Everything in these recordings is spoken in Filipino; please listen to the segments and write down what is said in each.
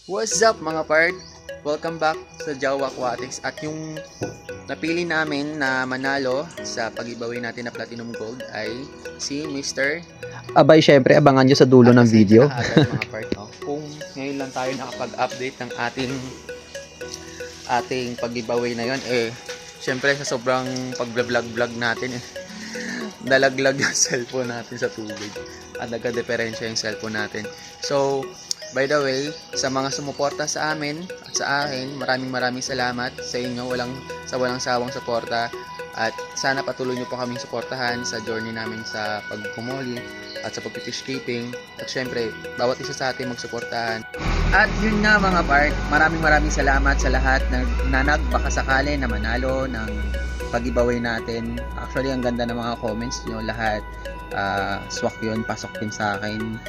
What's up mga part? Welcome back sa Jawa Aquatics. At yung napili namin na manalo sa pag-giveaway natin na Platinum Gold ay si Mr. Abay, syempre, abangan nyo sa dulo ng video. Agad mga part, no? Kung ngayon lang tayo nakapag-update ng ating pag-giveaway na yon, syempre sa sobrang pag-vlog natin, dalaglag yung cellphone natin sa tubig at nagka-diferensya yung cellphone natin. So, by the way, sa mga sumuporta sa amin at sa akin, maraming salamat sa inyo, walang sawang suporta, at sana patuloy nyo po kaming suportahan sa journey namin sa pagpumuli at sa pag-fish keeping, at syempre bawat isa sa atin magsuportahan. At yun nga mga part, maraming salamat sa lahat na nagbakasakali na manalo ng pag-giveaway natin. Actually, ang ganda ng mga comments nyo lahat, swak yun, pasok din sa akin.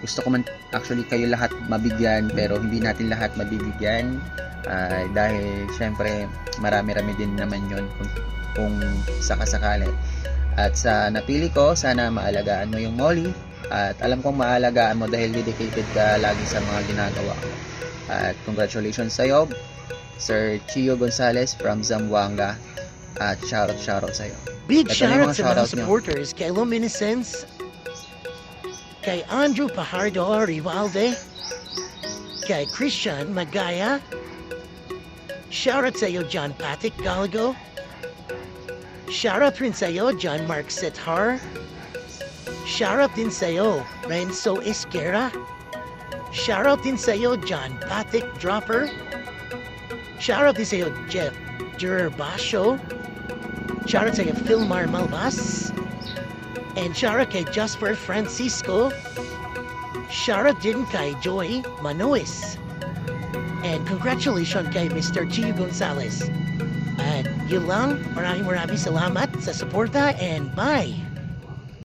Gusto ko man actually kayo lahat mabigyan, pero hindi natin lahat mabibigyan, dahil syempre marami din naman yun kung sakasakali. At sa napili ko, sana maalagaan mo yung Molly, at alam kong maalagaan mo dahil dedicated ka lagi sa mga ginagawa ko. At congratulations sa'yo, Sir Chio Gonzales from Zamboanga, at shoutout sa'yo. Big Ito na yung shoutout sa mga shoutout nyo. supporters kay Luminescence, kay Andrew Pajardo Rivalde, kay Christian Magaya, shoutout sa iyo John Patrick Galago, shoutout rin sa iyo John Mark Sethar, shoutout din sa iyo Renzo Esquera, shoutout din sa iyo John Patrick Dropper, shoutout din sa iyo Jeff Durbasio, shoutout sa iyo Philmar Malvas, and shoutout kay Jasper Francisco, shoutout din kay Joy Manoes, and congratulations kay Mr. Gio Gonzales. At yun lang, maraming salamat sa suporta, and bye!